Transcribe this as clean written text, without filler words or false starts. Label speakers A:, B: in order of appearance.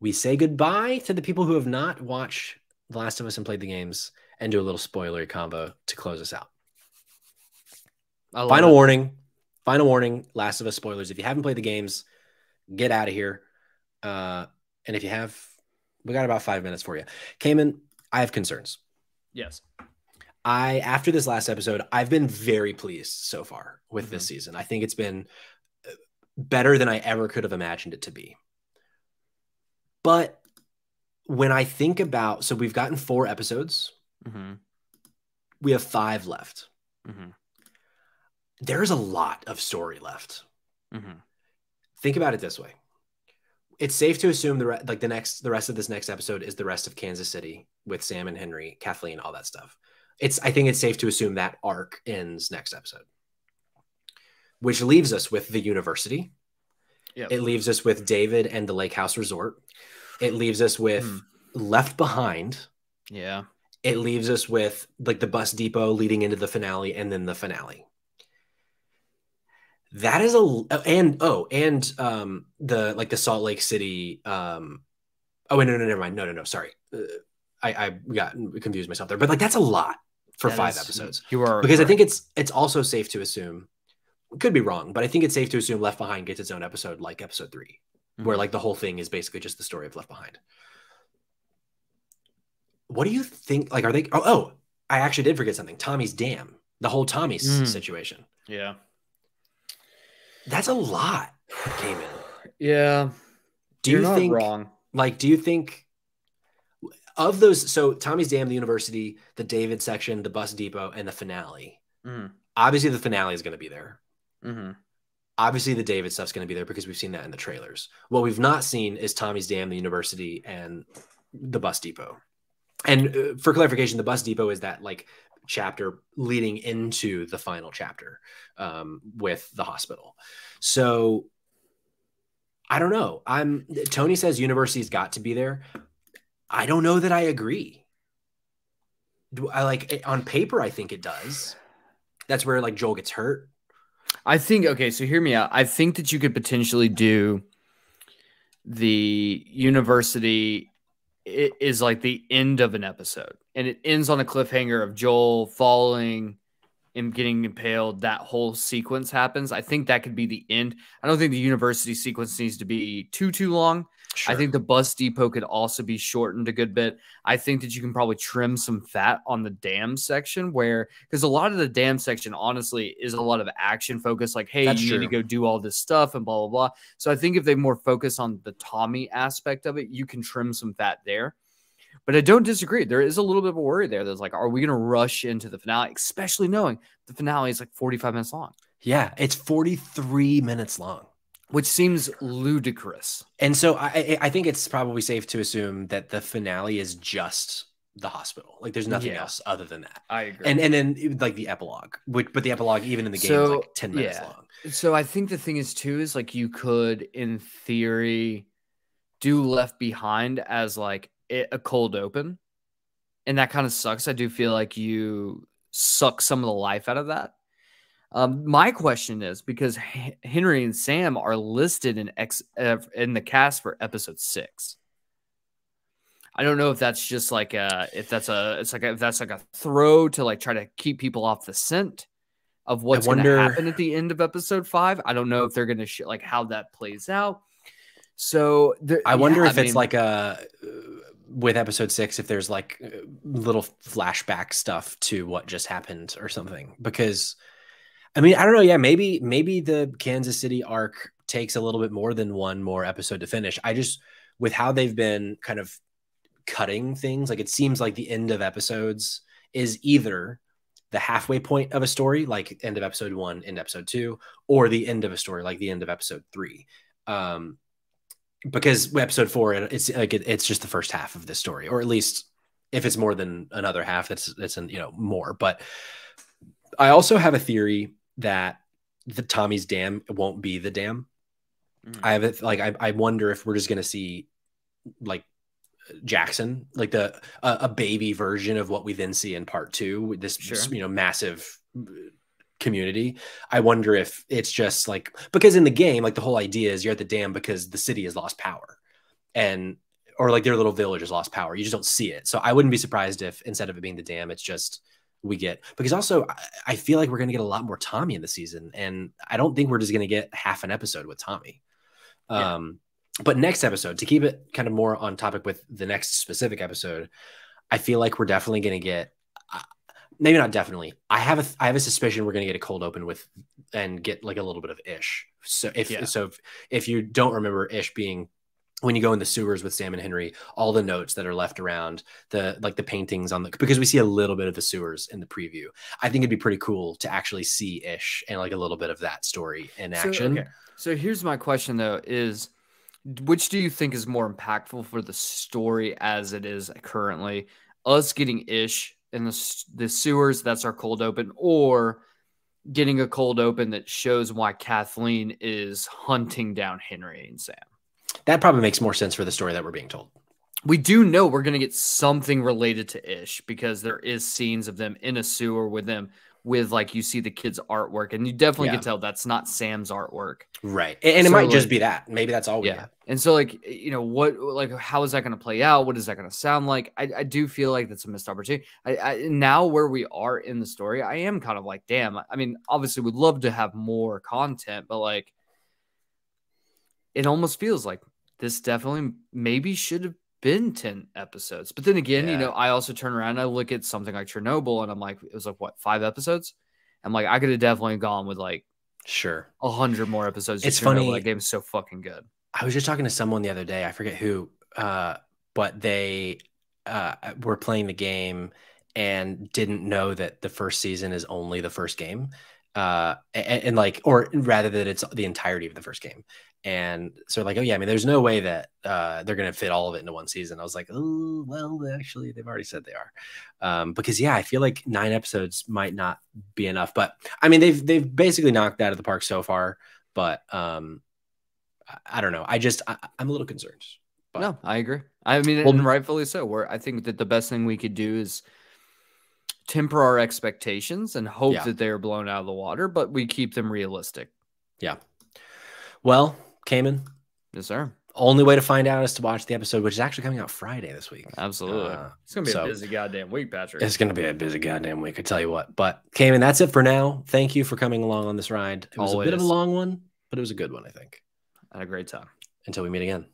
A: we say goodbye to the people who have not watched The Last of Us and played the games and do a little spoilery combo to close us out.
B: I love
A: Final
B: it.
A: warning. Final warning. Last of Us spoilers. If you haven't played the games, get out of here. And if you have, we got about 5 minutes for you. Kamen, I have concerns.
B: Yes.
A: After this last episode, I've been very pleased so far with this season. I think it's been better than I ever could have imagined it to be. But when I think about, so we've gotten 4 episodes. We have 5 left. There's a lot of story left. Think about it this way. It's safe to assume the rest of this next episode is the rest of Kansas City with Sam and Henry, Kathleen, all that stuff. I think it's safe to assume that arc ends next episode, which leaves us with the university. Yep. It leaves us with David and the Lake House Resort. It leaves us with Left Behind.
B: Yeah.
A: It leaves us with like the bus depot leading into the finale and then the finale. That is the Salt Lake City. Never mind. No. Sorry. I got confused myself there, but like, that's a lot for 5 episodes.
B: You are
A: because correct. I think it's also safe to assume, could be wrong, but I think it's safe to assume Left Behind gets its own episode, like episode 3, where like the whole thing is basically just the story of Left Behind. What do you think? Like, are they, I actually did forget something. Tommy's Dam, the whole Tommy's situation.
B: Yeah.
A: That's a lot that came in.
B: Yeah.
A: You're
B: not wrong.
A: Like, do you think of those? So Tommy's Dam, the university, the David section, the bus depot, and the finale. Obviously, the finale is going to be there. Obviously, the David stuff's going to be there because we've seen that in the trailers. What we've not seen is Tommy's Dam, the university, and the bus depot. And for clarification, the bus depot is that like chapter leading into the final chapter with the hospital. So I don't know. Tony says university's got to be there. I don't know that I agree. On paper, I think it does. That's where like Joel gets hurt.
B: I think, okay, so hear me out. I think that you could potentially do the university is like the end of an episode, and it ends on a cliffhanger of Joel falling and getting impaled. That whole sequence happens. I think that could be the end. I don't think the university sequence needs to be too long. Sure. I think the bus depot could also be shortened a good bit. I think that you can probably trim some fat on the dam section because a lot of the dam section, honestly, is a lot of action focus. Like, hey, you need to go do all this stuff and blah, blah, blah. So I think if they more focus on the Tommy aspect of it, you can trim some fat there. But I don't disagree. There is a little bit of a worry there. There's like, are we going to rush into the finale, especially knowing the finale is like 45 minutes long?
A: Yeah, it's 43 minutes long.
B: Which seems ludicrous.
A: And so I think it's probably safe to assume that the finale is just the hospital. Like there's nothing else other than that.
B: I agree.
A: And then like the epilogue, but the epilogue even in the game is like 10 minutes long.
B: So I think the thing is too is like you could in theory do Left Behind as like a cold open. And that kind of sucks. I do feel like you suck some of the life out of that. My question is because Henry and Sam are listed in the cast for episode 6. I don't know if that's just like if that's like a throw to like try to keep people off the scent of what's going to happen at the end of episode 5. I don't know if they're going to like how that plays out. So
A: I wonder if it's like with episode 6, if there's like little flashback stuff to what just happened or something, because I mean, I don't know. Yeah, maybe the Kansas City arc takes a little bit more than one more episode to finish. With how they've been kind of cutting things, like it seems like the end of episodes is either the halfway point of a story, like end of episode 1, end of episode 2, or the end of a story, like the end of episode 3. Because episode 4, it's like it's just the first half of this story, or at least if it's more than another half, it's more. But I also have a theory that the Tommy's Dam won't be the dam. I wonder if we're just going to see like Jackson, like a baby version of what we then see in part 2 with this, massive community. I wonder if it's just like, because in the game, like the whole idea is you're at the dam because the city has lost power. And or like their little village has lost power. You just don't see it. So I wouldn't be surprised if instead of it being the dam, it's just we get, because also I feel like we're going to get a lot more Tommy in the season. And I don't think we're just going to get half an episode with Tommy. But next episode, to keep it kind of more on topic with the next specific episode, I feel like we're definitely going to get, maybe not definitely. I have a suspicion we're going to get a cold open with and get like a little bit of Ish. So if you don't remember Ish being when you go in the sewers with Sam and Henry, all the notes that are left around, the paintings on because we see a little bit of the sewers in the preview. I think it'd be pretty cool to actually see Ish and like a little bit of that story in action.
B: Okay. So here's my question though, is which do you think is more impactful for the story as it is currently? Us getting Ish in the sewers, that's our cold open, or getting a cold open that shows why Kathleen is hunting down Henry and Sam?
A: That probably makes more sense for the story that we're being told.
B: We do know we're going to get something related to Ish because there is scenes of them in a sewer with them, with like you see the kids' artwork, and you definitely can tell that's not Sam's artwork,
A: right? And it might just be that. Maybe that's all we get.
B: And so, like, you know, how is that going to play out? What is that going to sound like? I do feel like that's a missed opportunity. Now where we are in the story, I am kind of like, damn. I mean, obviously, we'd love to have more content, but like, it almost feels like this definitely maybe should have been 10 episodes. But then again, you know, I also turn around and I look at something like Chernobyl and I'm like, it was like, what, 5 episodes? I'm like, I could have definitely gone with like 100 more episodes.
A: It's funny.
B: That game is so fucking good.
A: I was just talking to someone the other day. I forget who, but they were playing the game and didn't know that the first season is only the first game. And like, or rather that it's the entirety of the first game. And so like, oh yeah, I mean, there's no way that they're going to fit all of it into one season. I was like, oh, well, actually they've already said they are. Because I feel like 9 episodes might not be enough, but I mean, they've basically knocked out of the park so far, but I don't know. I'm a little concerned. But.
B: No, I agree. I mean, and rightfully so. I think that the best thing we could do is temper our expectations and hope that they are blown out of the water, but we keep them realistic.
A: Yeah. Well, Kamen.
B: Yes, sir.
A: Only way to find out is to watch the episode, which is actually coming out Friday this week.
B: Absolutely. It's going to be a busy goddamn week, Patrick.
A: It's going to be a busy goddamn week, I tell you what. But, Kamen, that's it for now. Thank you for coming along on this ride. It was a bit of a long one, but it was a good one, I think.
B: I had a great time.
A: Until we meet again.